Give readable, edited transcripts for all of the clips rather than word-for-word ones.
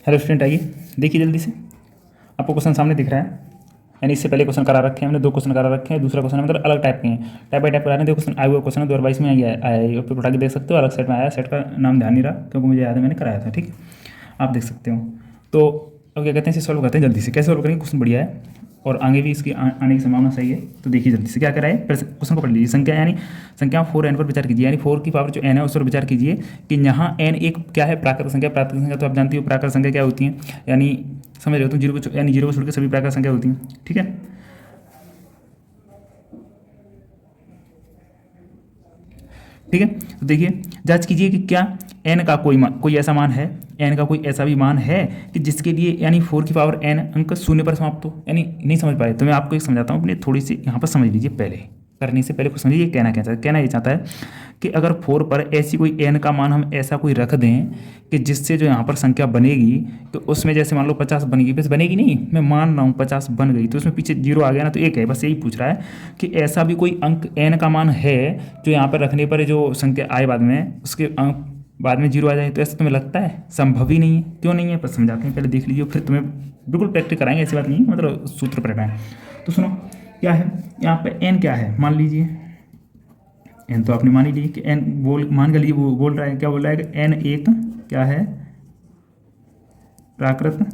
Hello student, आइए देखिए जल्दी से। आपको क्वेश्चन सामने दिख रहा है, यानी इससे पहले क्वेश्चन करा रखे हैं हमने, 2 क्वेश्चन करा रखे हैं। दूसरा क्वेश्चन मतलब अलग टाइप के हैं, टाइप बाई टाइप करा रहे हैं। 2 क्वेश्चन आए हुए क्वेश्चन है, 2022 में आया पेपर उठा के देख सकते हो। अलग सेट में आया, सेट का नाम ध्यान नहीं रहा क्योंकि मुझे याद है मैंने कराया था, ठीक है, आप देख सकते हो। तो अब क्या कहते हैं, इसे सॉल्व करते हैं जल्दी से। कैसे सॉल्व करेंगे, क्वेश्चन बढ़िया है और आगे भी इसकी आने की संभावना सही है। तो देखिए जल्दी से क्या कराए, क्वेश्चन को पढ़ लीजिए। संख्या यानी संख्या 4n पर विचार कीजिए, यानी 4 की पावर जो n है उस पर विचार कीजिए कि यहाँ n एक क्या है, प्राकृत संख्या। प्राकृत संख्या तो आप जानती हो, प्राकृत संख्या क्या होती है, यानी समझ रहे हो तुम, यानी 0 को छोड़ के सभी प्राकृत संख्या होती हैं, ठीक है। ठीक है, तो देखिए जांच कीजिए कि क्या n का कोई ऐसा मान है, n का कोई ऐसा भी मान है कि जिसके लिए यानी 4 की पावर n अंक 0 पर समाप्त हो। यानी नहीं समझ पाए तो मैं आपको एक समझाता हूँ, अपने थोड़ी सी यहाँ पर समझ लीजिए। पहले करने से पहले कुछ समझिए, कहना ये चाहता है कि अगर 4 पर ऐसी कोई n का मान हम ऐसा कोई रख दें कि जिससे जो यहाँ पर संख्या बनेगी, तो उसमें जैसे मान लो 50 बनेगी, बस बनेगी नहीं, मैं मान रहा हूँ 50 बन गई, तो उसमें पीछे 0 आ गया ना, तो 1 है, बस यही पूछ रहा है कि ऐसा भी कोई अंक n का मान है जो यहाँ पर रखने पर जो संख्या आए बाद में उसके अंक बाद में 0 आ जाए। तो ऐसा तुम्हें लगता है? संभव ही नहीं है। क्यों नहीं है, पर समझाते हैं, पहले देख लीजिए, फिर तुम्हें बिल्कुल प्रैक्टिस कराएंगे, ऐसी बात नहीं है, मतलब सूत्र पर है। तो सुनो क्या है यहाँ पे, n क्या है मान लीजिए, n तो आपने मान ही ली कि n मान कर लीजिए, वो बोल रहा है, क्या बोल रहा है कि n एक क्या है, प्राकृत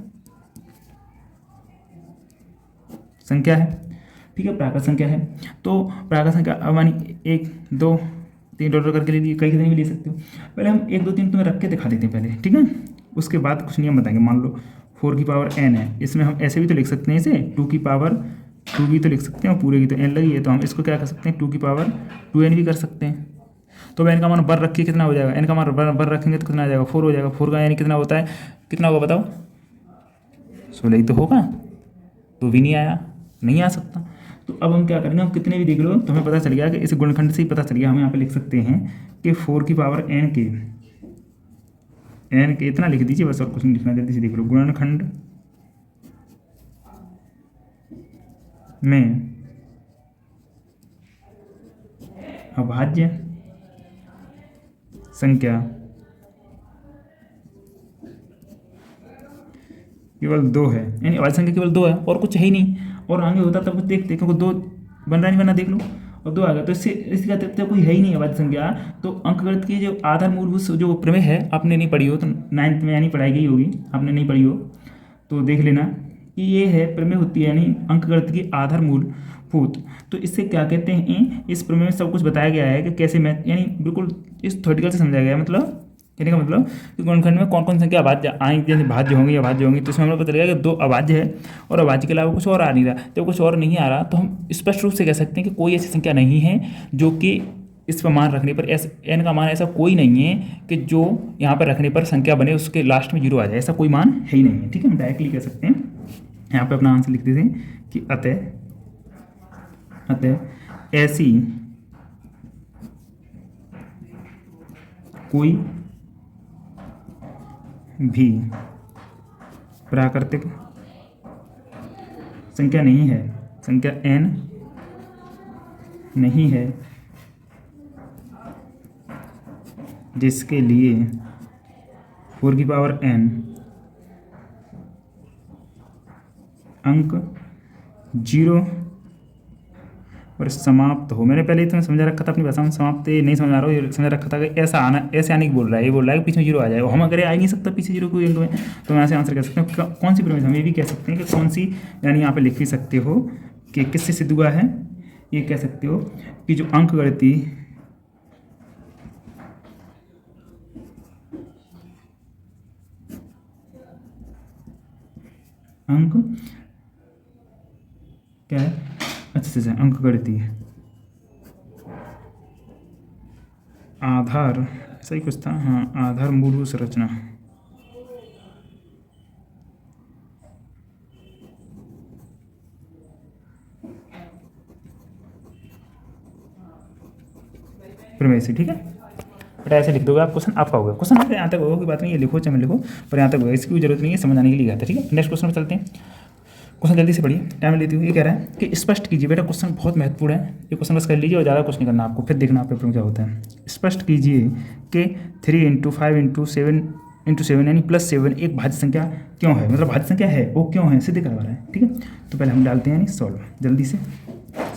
संख्या है, ठीक है, प्राकृत संख्या है। तो प्राकृत संख्या अब मानी 1 2 3 डॉलर करके ले लीजिए, कई कितने भी ले सकते हो। पहले हम 1 2 3 तुम्हें रख के दिखा देते हैं पहले, ठीक है, उसके बाद कुछ नियम बताएंगे। मान लो 4 की पावर n है, इसमें हम ऐसे भी तो लिख सकते हैं, इसे 2 की पावर 2 भी तो लिख सकते हैं, और पूरे की तो n लगी है, तो हम इसको क्या कर सकते हैं, 2 की पावर 2n भी कर सकते हैं। तो n का मान बर रखिए, कितना हो जाएगा, n का मान बर रखेंगे तो कितना आ जाएगा, 4 हो जाएगा। 4 का यानी कितना होता है, कितना होगा बताओ, 16 ही तो होगा। तो भी नहीं आया, नहीं आ सकता। तो अब हम क्या करेंगे, हम कितने भी देख लो तो हमें पता चल गया कि इस गुणनखंड से ही पता चल गया। हम यहाँ पे लिख सकते हैं कि 4 की पावर n के इतना लिख दीजिए बस, और कुछ नहीं लिखना। जल्दी से देख लो, गुणनखंड में अभाज्य संख्या केवल 2 है, यानी अभाज्य संख्या केवल 2 है और कुछ है ही नहीं। और आगे होता तब कुछ देखते, क्योंकि 2 बन रहा नहीं बना, देख लो, और 2 आ गया, तो इससे इसका तो कोई है ही नहीं अभाज्य संख्या। तो अंकगणित की जो आधार मूलभूत जो प्रमेय है, आपने नहीं पढ़ी हो तो 9th में यानी पढ़ाई गई होगी, आपने नहीं पढ़ी हो तो देख लेना कि ये है प्रमेय होती है, यानी अंकगणित की आधार मूलभूत। तो इससे क्या कहते हैं, इस प्रमेय में सब कुछ बताया गया है कि कैसे मैथ, यानी बिल्कुल इस थ्योरेटिकल से समझाया गया है। मतलब कहने का मतलब कि गुणनखंड में कौन कौन संख्या अभाज्य आएंगी, जैसे भाज्य होंगी, अभाज्य होंगी, तो इसमें हमें पता चलेगा कि 2 अभाज्य है और अभाज्य के अलावा कुछ और आ नहीं रहा। जब कुछ और नहीं आ रहा तो हम स्पष्ट रूप से कह सकते हैं कि कोई ऐसी संख्या नहीं है जो कि इस पर मान रखने पर n का मान ऐसा कोई नहीं है कि जो यहाँ पर रखने पर संख्या बने उसके लास्ट में 0 आ जाए, ऐसा कोई मान है ही नहीं है, ठीक है। हम डायरेक्टली कह सकते हैं, यहाँ पर अपना आंसर लिख देते हैं कि अतः ऐसी कोई भी प्राकृतिक संख्या नहीं है, संख्या n नहीं है जिसके लिए 4 की पावर n अंक 0 और समाप्त हो। मैंने पहले ही तुम्हें समझा रखा था अपनी भाषा में, समाप्त नहीं समझा रहा हूँ, ये समझा रखा था कि ऐसा आना, ऐसे आने की बोल रहा है, ये बोल रहा है कि पीछे में 0 आ जाए। हम अगर आ ही नहीं सकता पीछे 0 को एंड में, तो मैं ऐसे आंसर कर सकते हैं। कौन सी प्रमेय, हम ये भी कह सकते हैं कि कौन सी, यानी यहाँ पे लिख भी सकते हो कि किससे सिद्ध हुआ है, ये कह सकते हो कि जो अंकगणितीय अंक क्या है, अच्छा अंकगणितीय आधार, ऐसा ही कुछ था, हाँ, आधार मूलभूत संरचना प्रमेय से, ठीक है। बेटा ऐसे लिख दोगे आप, क्वेश्चन आपका होगा। क्वेश्चन यहाँ तक होगा, कोई बात नहीं, ये लिखो चाहे लिखो, पर यहाँ तक होगा, इसकी कोई जरूरत नहीं है, समझाने के लिए गया था, ठीक है। नेक्स्ट क्वेश्चन में चलते हैं। क्वेश्चन जल्दी से पढ़िए, टाइम लेती हूँ। ये कह रहा है कि स्पष्ट कीजिए, बेटा क्वेश्चन बहुत महत्वपूर्ण है, ये क्वेश्चन बस कर लीजिए और ज़्यादा कुछ नहीं करना आपको, फिर देखना पेपर में क्या होता है। स्पष्ट कीजिए कि 3 × 5 × 7 इंटू 7 यानी +7 एक भाज्य संख्या क्यों है, मतलब भाज्य संख्या है वो क्यों है सिद्ध करवा रहा है। ठीक है, तो पहले हम डालते हैं यानी सॉल्व, जल्दी से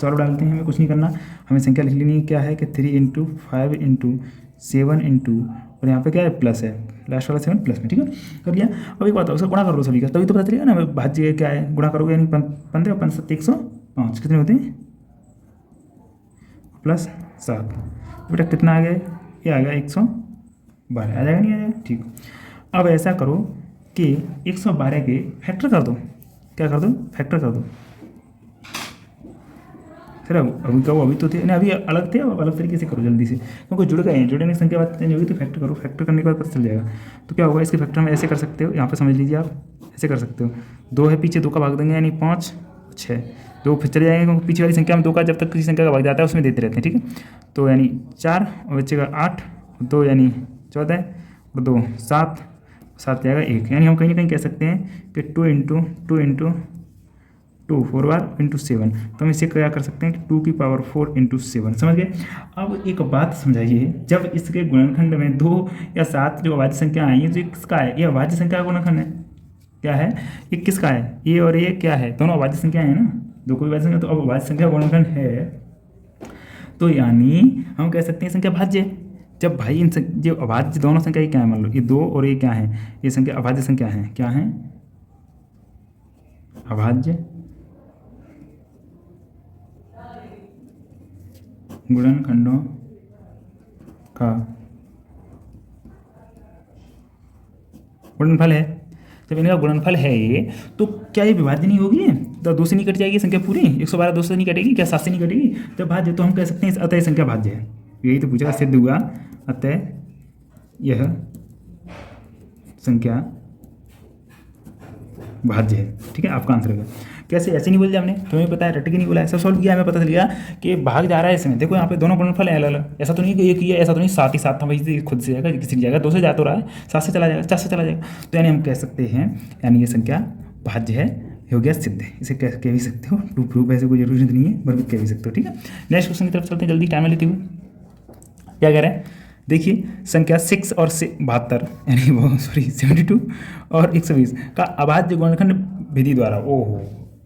सॉल्व डालते हैं, हमें कुछ नहीं करना, हमें संख्या लिख लेनी है क्या है कि 3 × 5 × 7 × और यहाँ पे क्या है प्लस है, लास्ट वाला 7 प्लस में। ठीक है, कर लिया। अब एक बात है, उसका गुणा करो सभी का, तभी तो पता चलेगा ना भाज्य क्या है। गुणा करोगे यानी 15 5 7 105 कितने होते हैं +7, बेटा कितना आ गया, ये आ गया 112, आ जाएगा नहीं आ जाएगा। ठीक, अब ऐसा करो कि 112 के फैक्टर कर दो, क्या कर दो, फैक्टर कर दो। सर अभी कहो, अभी तो थे ना, अभी अलग थे, अब अलग तरीके से करो जल्दी से, क्योंकि जुड़ गए हैं, जुड़ने की संख्या बात नहीं होगी तो फैक्टर करो, फैक्टर करने के बाद पता चल जाएगा। तो क्या होगा, इसके फैक्टर में ऐसे कर सकते हो, यहाँ पे समझ लीजिए आप ऐसे कर सकते हो, 2 है पीछे, 2 का भाग देंगे यानी 5 6, 2 फिर चले जाएंगे, क्योंकि पीछे वाली संख्या में 2 का जब तक किसी संख्या का भाग जाता है उसमें देते रहते हैं। ठीक है, तो यानी 4 और बचेगा 8, 2 यानी 14 और 2 7, 7 जाएगा 1, यानी हम कहीं ना कहीं कह सकते हैं कि 2 × 2 4 बार × 7, तो हम इसे क्या कर सकते हैं कि 2 की पावर 4 × 7, समझ गए। अब एक बात समझाइए, जब इसके गुणनखंड में 2 या 7 जो अभाज्य संख्या आई है, तो ये किसका है, ये अभाज्य संख्या का गुणनखंड है, क्या है, ये किसका है, ये और ये क्या है, दोनों अभाज्य संख्याएं हैं ना, दो कोई अभाज्य संख्या, तो अब अभाज्य संख्या का गुणनखंड है, तो यानी हम कह सकते हैं संख्या भाज्य है। जब भाई इन जो अभाज्य दोनों संख्या ये क्या है, मान लो ये 2 और ये क्या है, ये संख्या अभाज्य संख्या है, क्या है, अभाज्य गुणनखंडों का गुणनफल है। जब इनका गुणनफल है ये, तो क्या ये विभाज्य नहीं होगी, तो 2 से नहीं कट जाएगी संख्या पूरी, 112 2 से नहीं कटेगी, क्या 7 से नहीं कटेगी, जब भाज्य, तो हम कह सकते हैं अतः संख्या भाज्य है। यही तो पूछा, सिद्ध हुआ अतः यह संख्या भाज्य है। ठीक है, आपका आंसर है। कैसे, ऐसे नहीं बोल दिया हमने, तुम्हें पता है, रट के नहीं बोला, ऐसा सॉल्व किया, हमें पता चल गया कि भाग जा रहा है इसमें। देखो यहाँ पे दोनों गुणनफल है अलग अलग, ऐसा तो नहीं कि एक ही है, ऐसा तो नहीं 7 ही 7 था, वही खुद से जाएगा, किसी की जाएगा 2 से जा तो रहा है, 7 से चला जाएगा, 4 से चला जाएगा, तो यानी हम कह सकते हैं यानी ये संख्या भाज्य है, हो गया सिद्ध है। इसे कह भी सकते हो, टू प्रूफ ऐसे कोई जरूरी नहीं है, पर कह भी सकते हो। ठीक है, नेक्स्ट क्वेश्चन की तरफ चलते हैं, जल्दी टाइम लेते हुए। क्या कह रहे हैं, देखिए संख्या 6 और 72 यानी वो सॉरी 72 और 120 का अभाज्य गुणनखंड विधि द्वारा, ओहो,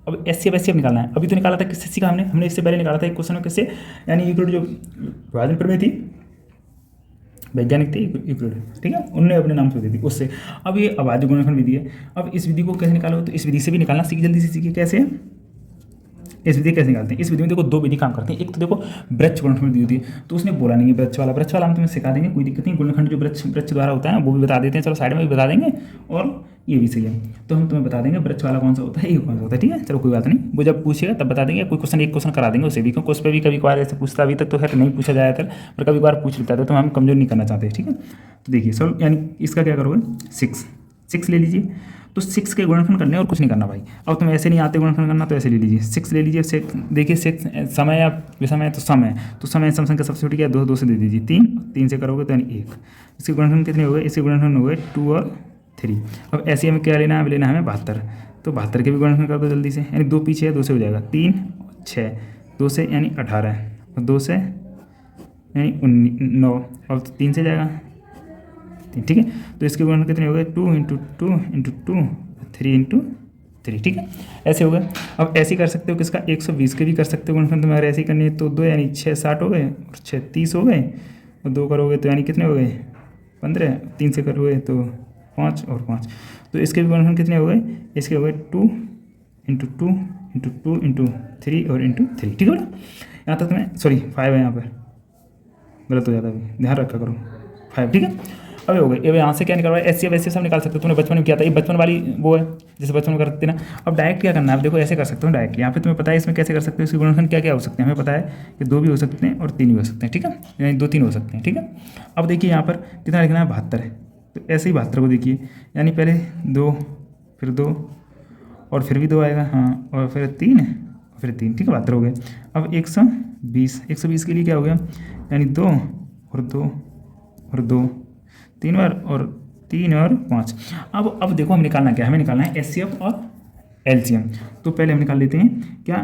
अब SCF SCF निकालना है। अभी तो निकाला था, किससे सीखा हमने इससे पहले निकाला था एक क्वेश्चन, किससे, यानी यूक्लिड जो विभाजन प्रमेय थी, वैज्ञानिक थे यूक्लिड, ठीक है, उन्होंने अपने नाम से दी थी उससे। अब ये अभाज्य गुणनखंड विधि है, अब इस विधि को कैसे निकालो, तो इस विधि से भी निकालना सीखिए, जल्दी से सीखिए कैसे है, इस विधि कैसे निकालते हैं। इस विधि में देखो 2 विधि काम करते हैं, एक तो देखो वृक्ष गुणनखंड विधि होती है, तो उसने बोला नहीं है वृक्ष वाला हम तुम्हें सिखा देंगे, कोई दिक्कत नहीं, गुणनखंड जो वृक्ष द्वारा होता है वो भी बता देते हैं, चलो साइड में भी बता देंगे, और ये भी सही है, तो हम तुम्हें बता देंगे वृक्ष वाला कौन सा होता है, ये कौन सा होता है। ठीक है, चलो कोई बात नहीं, वो जब पूछेगा तब बता देंगे, कोई क्वेश्चन एक क्वेश्चन करा देंगे उसे भी, क्योंकि उस पर भी कभी कभार ऐसे पूछता, अभी तक तो खैर नहीं पूछा जाता, पर कभी कभार पूछ लेता था, तो हम कमजोर नहीं करना चाहते। ठीक है, तो देखिए सर, यानी इसका क्या करोगे, 6 ले लीजिए, तो 6 के गुणनखंड करने और कुछ नहीं करना भाई। अब तुम्हें ऐसे नहीं आते गुणनखंड करना, तो ऐसे ले लीजिए, 6 ले लीजिए। 6 देखिए 6 समय या विषम तो समय सम संख्या सबसे छोटी क्या है, 2 से दे दीजिए, 3 से करोगे तो यानी 1। इसके गुणनखंड कितने हो गए, इसके गुणनखंड हो गए 2 और 3। अब ऐसे हमें क्या लेना है, हमें लेना है 72, तो 72 के भी गुणनखंड कर दो जल्दी से, यानी 2 पीछे है, 2 से हो जाएगा 3 6, 2 से यानी 18 और 2 से यानी 9, और 3 से जाएगा 3। ठीक है, तो इसके गुणनखंड कितने हो गए, 2 × 2 × 2 3 × 3। ठीक है, ऐसे हो गए। अब ऐसे ही कर सकते हो, किसका 120 के भी कर सकते हो गुणनखंड, तुम्हारे ऐसे ही करनी है, तो 2 यानी 6 60 हो गए, और 6 30 हो गए, और 2 करोगे तो यानी कितने हो गए 15, 3 से करोगे तो 5 और 5, तो इसके भी गुणनखंड कितने हो गए, इसके हो गए 2 × 2 × 2 × 3 और × 3। ठीक है बेटा, यहाँ तक तुम्हें सॉरी 5 है, यहाँ पर गलत हो जाता है, ध्यान रखा करो 5। ठीक है, अब हो गए। अब यहाँ से क्या निकालना है, SCF SCF सब निकाल सकते हो, तुमने बचपन में किया था, ये बचपन वाली वो है जैसे बचपन में करते ना। अब डायरेक्ट क्या करना है, अब देखो ऐसे कर सकते हो डायरेक्ट, यहाँ पे तुम्हें पता है इसमें कैसे कर सकते हो, इसके गुणनखंड क्या क्या हो सकते हैं, हमें पता है कि 2 भी हो सकते हैं और 3 भी हो सकते हैं। ठीक है, यानी 2 3 हो सकते हैं। ठीक है, अब देखिए यहाँ पर कितना लिखना है, 72 है, तो ऐसे ही 72 को देखिए, यानी पहले 2 फिर 2 और फिर भी 2 आएगा, हाँ, और फिर 3 फिर 3। ठीक है, 72 हो गए। अब 120 के लिए क्या हो गया, यानी 2 और 2 और 2 3 बार और 3 और 5। अब देखो हमें निकालना क्या है, हमें निकालना है SCF और LCM। तो पहले हम निकाल लेते हैं क्या,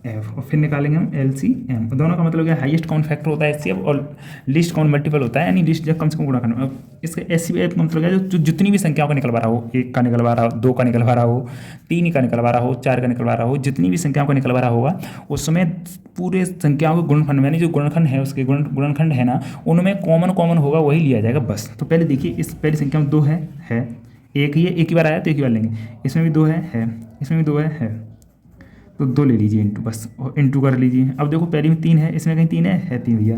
एफ और फिर निकालेंगे हम LCM। दोनों का मतलब क्या है, हाईएस्ट कॉमन फैक्टर होता है HCF और लीस्ट कॉमन मल्टीपल होता है, यानी लीस्ट जब कम से कम गुणा करना। अब इसका HCF का मतलब क्या है, जो जितनी भी संख्याओं का निकलवा रहा हो, 1 का निकलवा रहा हो, 2 का निकलवा रहा हो, 3 का निकलवा रहा हो, 4 का निकलवा रहा हो, जितनी भी संख्याओं का निकलवा रहा होगा उसमें पूरे संख्याओं के गुणनखंड में, यानी जो गुणनखंड है उसके गुणनखंड है ना, उनमें कॉमन कॉमन होगा वही लिया जाएगा बस। तो पहले देखिए, इस पहली संख्या में 2 है, एक ही है, एक ही बार आया तो एक ही बार लेंगे। इसमें भी 2 है, इसमें भी 2 है, तो 2 ले लीजिए इंटू, बस इंटू कर लीजिए। अब देखो पहले में 3 है, इसमें कहीं 3 है 3 भैया,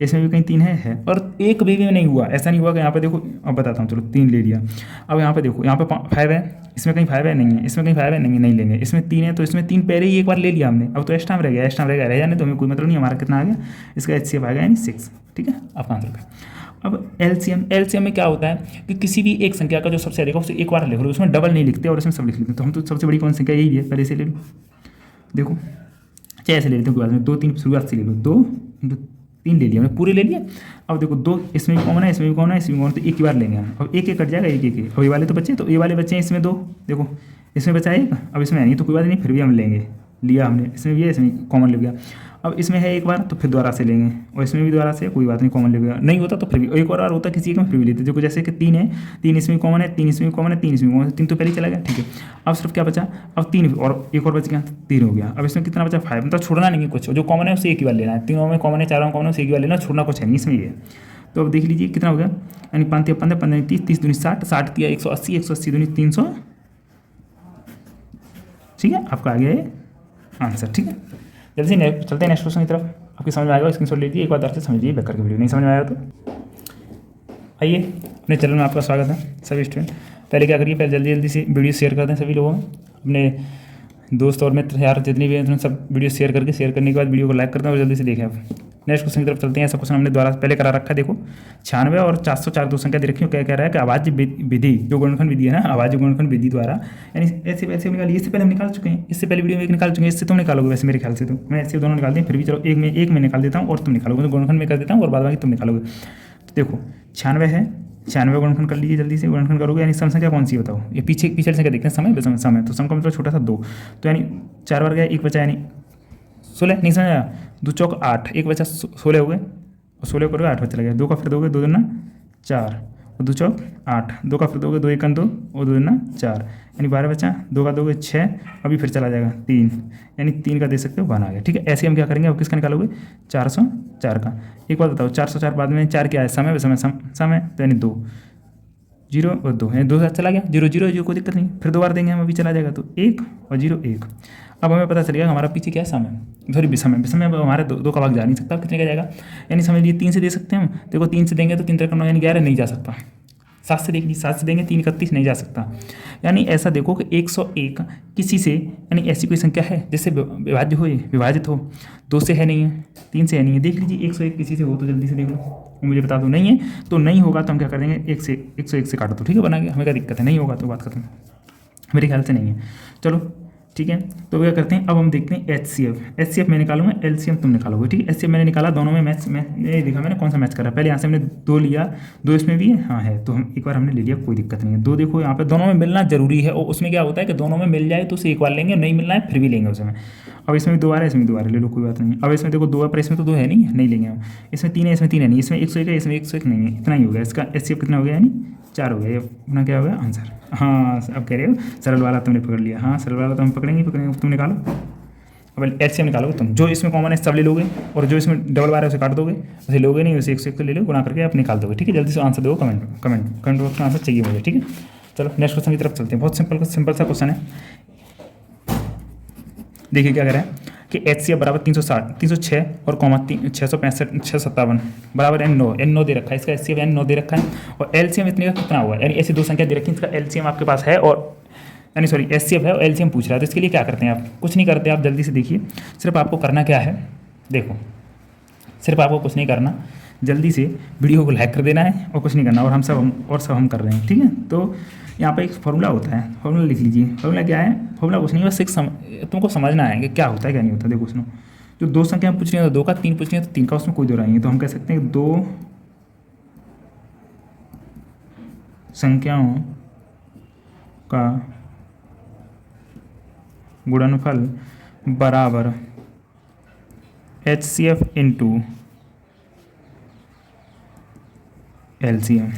इसमें भी कहीं 3 है और एक भी नहीं हुआ, ऐसा नहीं हुआ कि यहाँ पे देखो, अब बताता हूँ, चलो 3 ले लिया। अब यहाँ पे देखो, यहाँ पे 5 है, इसमें कहीं 5 है नहीं है, इसमें कहीं 5 है नहीं लेंगे, इसमें 3 है तो इसमें 3 पहले ही एक बार ले लिया हमने, अब तो एक्स्ट्रा में रह जाने तो हमें कोई मतलब नहीं, हमारा कितना आ गया, इसका HCF आ गया यानी 6। ठीक है, आपका आंसर का। अब LCM में क्या होता है कि किसी भी एक संख्या का जो सबसे अधिक है उसे एक बार लिख लो, उसमें डबल नहीं लिखते और उसमें सब लिख लेते हैं। तो हम तो सबसे बड़ी कौन संख्या यही है, पहले से ले लो, देखो चाहे ऐसे ले लेते हैं कोई बात नहीं, 2 3 शुरुआत से ले लो, 2 इंटू 3 ले लिया हमने, पूरे ले लिए। अब देखो 2 इसमें भी कॉमन है, इसमें भी कॉमन है, इसमें भी कॉमन, तो एक ही बार लेंगे हम। अब एक कट जाएगा, एक अब ये वाले तो बचे, तो ये वाले बचे हैं इसमें 2, देखो इसमें बचा एक, अब इसमें है नहीं तो कोई बात नहीं, फिर भी हम लेंगे, लिया हमने, इसमें भी है, इसमें कॉमन ले गया। अब इसमें है एक बार तो फिर दोबारा से लेंगे, और इसमें भी दोबारा से, कोई बात नहीं, कॉमन ले गया, नहीं होता तो फिर भी एक और बार होता किसी का, फिर भी लेते। देखो जैसे कि 3 है, 3 इसमें कॉमन है, 3 इसमें कॉमन है, 3 इसमें कॉमन है, 3 तो पहले ही चला गया। ठीक है, अब सिर्फ क्या बचा, अब 3 और एक और बच गया, 3 हो गया। अब इसमें कितना बचा, 5, मतलब छोड़ना नहीं है कुछ, जो कॉमन है उसे एक ही बार लेना है, तीनों में कॉमन है, चारों में कॉमन है, उसे एक ही बार लेना, छोड़ना कुछ है नहीं इसमें ये। तो अब देख लीजिए कितना हो गया, यानी 5 3 15 15 30 30 दूनी 60 60 दिया 180 180 दूनी 300। ठीक है, आपका आ गया ये आंसर। ठीक है, जल्दी से चलते हैं नेक्स्ट क्वेश्चन की तरफ। आपकी समझ में आएगा, स्क्रीनशॉट लीजिए, एक बार दर्द से समझिए बैक करके, वीडियो नहीं समझ में आया तो आइए, अपने चैनल में आपका स्वागत है सभी स्टूडेंट। पहले क्या करिए, पहले जल्दी से वीडियो शेयर कर दें सभी लोगों में, अपने दोस्त और मित्र यार जितनी भी हैं सब वीडियो शेयर करने के बाद वीडियो को लाइक कर दें और जल्दी से देखें। आप नेक्स्ट क्वेश्चन की तरफ चलते हैं। ऐसा क्वेश्चन हमने द्वारा पहले करा रखा है, देखो 96 और 404 दो संख्या दे रखी है। क्या कह रहा है कि आवाज विधि, जो गुणनखंड विधि है ना, आवाज गुणनखंड विधि द्वारा, यानी ऐसे वैसे निकालिए। इससे पहले हम निकाल चुके हैं, इससे पहले वीडियो में एक निकाल चुके हैं, इससे तुम निकालोगे वैसे मेरे ख्याल से, तो मैं ऐसे दोनों निकाल दें, फिर भी चलो एक में निकाल देता हूँ और तुम निकालोगे, तो गुणनखंड में कर देता हूँ और बाद बाकी तुम निकालोगे। तो देखो 96 है, 96 गुणनखंड कर लीजिए, जल्दी से गुणनखंड करोगे, यानी सम संख्या कौन सी बताओ, ये पीछे संख्या देखते हैं, समय तो सम का मतलब छोटा सा 2, तो यानी 4 बार गया, एक बचा यानी 16, नहीं समझ आया, 2 चौक 8, एक बचा 16 हो गए, और 16 करोगे 8 बचा लगे, 2 का फिर दोगे 2 दूना 4 और 2 चौक 8, 2 का फिर दोगे 2 1 2 और 2 दूना 4, यानी 12 बचा, 2 का दोगे 6, अभी फिर चला जाएगा 3, यानी 3 का दे सकते हो 1 आ गया। ठीक है, ऐसे हम क्या करेंगे, अब किसका निकालोगे, 404 का। एक बात बताओ, 404 बाद में 4 क्या है, समय तो यानी 2 0 और 2, यानी 2 साथ चला गया, 0 0 0, कोई दिक्कत नहीं, फिर 2 बार देंगे हम, अभी चला जाएगा, तो 1 और 0 1। अब हमें पता चल गया हमारा पीछे क्या है, समय, सॉरी समय अब हमारे 2 का भाग जा नहीं सकता, कितने का जाएगा, यानी समझ लीजिए 3 से दे सकते हैं हम। देखो 3 से देंगे तो 3 3 यानी 11 नहीं जा सकता, 7 से देख लीजिए, 7 से देंगे 3 31 नहीं जा सकता। यानी ऐसा देखो कि 101 किसी से, यानी ऐसी कोई संख्या है जिससे विभाजित हो, 2 से है नहीं है, 3 से है नहीं है, देख लीजिए 101 किसी से हो तो जल्दी से देख लो, मुझे बता दो। नहीं है तो नहीं होगा तो हम क्या कर देंगे, 101 से काट दो, ठीक है, बना गया, हमें क्या दिक्कत है, नहीं होगा तो बात खत्म, मेरे ख्याल से नहीं है। चलो ठीक है, तो क्या करते हैं, अब हम देखते हैं HCF मैं निकालूंगा, LCM तुम निकालोगे। ठीक है, HCF मैंने निकाला, दोनों में मैच देखा मैंने कौन सा मैच कर रहा है। पहले यहाँ से हमने 2 लिया, 2 इसमें भी है, हाँ है, तो हम एक बार हमने ले लिया, कोई दिक्कत नहीं है। 2 देखो यहाँ पे दोनों में मिलना जरूरी है, और उसमें क्या होता है कि दोनों में मिल जाए तो उसे एक बार लेंगे, नहीं मिलना है फिर भी लेंगे उसमें। अब इसमें भी 2 आ रहा है, इसमें 2 आ रहा है, ले लो कोई बात नहीं। अब इसमें देखो 2 है पर इसमें तो 2 है नहीं लेंगे हम। इसमें 3 है, इसमें 3 है नहीं, इसमें 101 है, इसमें 101 नहीं है, इतना ही हो गया। इसका HCF कितना हो गया, यानी 4 हो गया, ये अपना क्या हो गया आंसर। हाँ अब कह रहे हो सरल वाला तुमने पकड़ लिया, हाँ सरल वाला तो हम पकड़ेंगे, तुम निकालो। अब LCM निकालोगे तुम, जो इसमें कॉमन है सब ले लोगे, और जो इसमें डबल बार है उसे काट दोगे, उसे लोगे नहीं, उसे 101 ले लो, गुणा करके आप निकाल दोगे। ठीक है, जल्दी से आंसर दो, कमेंट बॉक्स में आंसर चाहिए मुझे। ठीक है, चलो नेक्स्ट क्वेश्चन की तरफ चलते हैं। बहुत सिंपल सा क्वेश्चन है, देखिए क्या कह रहा है कि HCF बराबर 306 और कॉमा 657 बराबर N9 दे रखा है, इसका HCF N9 दे रखा है, और LCM इतने का कितना हुआ है, यानी ऐसी 2 संख्या दे रखी है, इसका LCM आपके पास है, और यानी सॉरी HCF है और LCM पूछ रहा है। तो इसके लिए क्या करते हैं, आप कुछ नहीं करते, आप जल्दी से देखिए, सिर्फ आपको करना क्या है, देखो सिर्फ आपको कुछ नहीं करना, जल्दी से वीडियो को लाइक कर देना है और कुछ नहीं करना, और सब हम कर रहे हैं। ठीक है, तो यहाँ पे एक फॉर्मूला होता है, फॉर्मूला लिख लीजिए। फॉर्मूला क्या है, फॉर्मूला कुछ नहीं, बस तुमको समझना है कि क्या होता है क्या नहीं होता। देखो सुनो, जो 2 संख्या पूछ रही है तो 2 का, 3 पूछ रही है तो 3 का, उसमें कोई दो नहीं है, तो हम कह सकते हैं 2 संख्याओं का गुणनफल बराबर HCF इंटू LCM,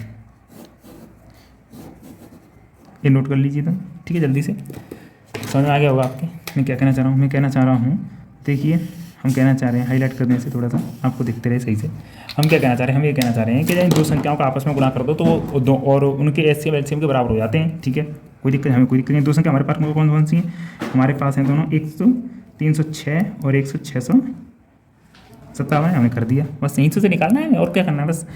ये नोट कर लीजिए तो ठीक है, जल्दी से समझ में आ गया होगा आपके मैं क्या कहना चाह रहा हूँ। मैं कहना चाह रहा हूँ, देखिए हम कहना चाह रहे हैं, हाईलाइट करने से थोड़ा सा आपको दिखते रहे सही से, हम क्या कहना चाह रहे हैं, हम ये कहना चाह रहे हैं कि जब दो संख्याओं का आपस में गुणा कर दो तो वो दो और उनके HCF LCM के बराबर हो जाते हैं, ठीक है, कोई दिक्कत, हमें कोई दिक्कत नहीं। दो संख्या हमारे पास कौन कौन सी हैं, हमारे पास हैं दोनों 306 और 657 है, हमने कर दिया, बस यहीं से निकालना है और क्या करना है बस।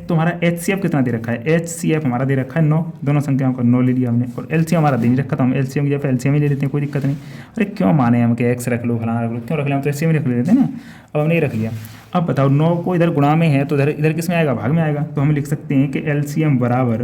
तुम्हारा HCF कितना दे रखा है, HCF हमारा दे रखा है 9, दोनों संख्याओं का 9 ले लिया हमने, और LCM हमारा दे नहीं रखा तो हम LCM की जगह LCM ही ले लेते हैं, कोई दिक्कत नहीं। अरे क्यों माने हम कि X रख लो फलाना रख लो, क्यों रख लिया, हम तो LCM ही रख लेते हैं ना। अब हमने ये रख लिया, अब बताओ 9 को इधर गुणा में है तो इधर इधर किस में आएगा, भाग में आएगा, तो हम लिख सकते हैं कि LCM बराबर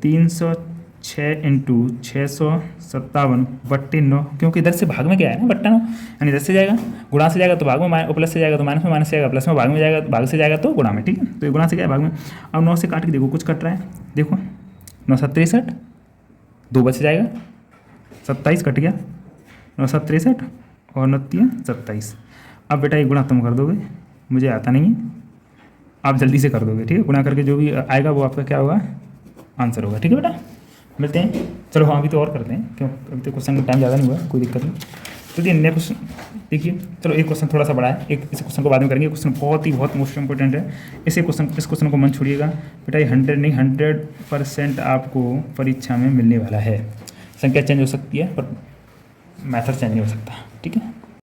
306 इंटू 657 बट्टे 9, क्योंकि इधर से भाग में क्या है ना, बट्टा 9, यानी इधर से जाएगा गुणा से जाएगा तो भाग में, प्लस से जाएगा तो माइनस से जाएगा, प्लस में भाग में जाएगा, भाग से जाएगा तो गुणा में, ठीक है, तो ये गुणा से क्या है भाग में। अब 9 से काट के देखो कुछ कट रहा है, देखो 9 7 63, 2 बच जाएगा, 27 कट गया, 9 7 63 और 9 3 27। अब बेटा ये गुणा तुम कर दोगे, मुझे आता नहीं है, आप जल्दी से कर दोगे, ठीक है, गुणा करके जो भी आएगा वो आपका क्या होगा, आंसर होगा, ठीक है बेटा, मिलते हैं। चलो हाँ अभी तो और करते हैं, क्यों अभी तो क्वेश्चन का टाइम ज़्यादा नहीं हुआ, कोई दिक्कत नहीं। तो ये नया क्वेश्चन देखिए, चलो एक क्वेश्चन थोड़ा सा बड़ा है, एक इस क्वेश्चन को बाद में करेंगे, क्वेश्चन बहुत मोस्ट इंपॉर्टेंट है, इस क्वेश्चन को मन छोड़िएगा बेटा, ये 100 नहीं 100% आपको परीक्षा में मिलने वाला है। संख्या चेंज हो सकती है पर मैथड चेंज नहीं हो सकता, ठीक है।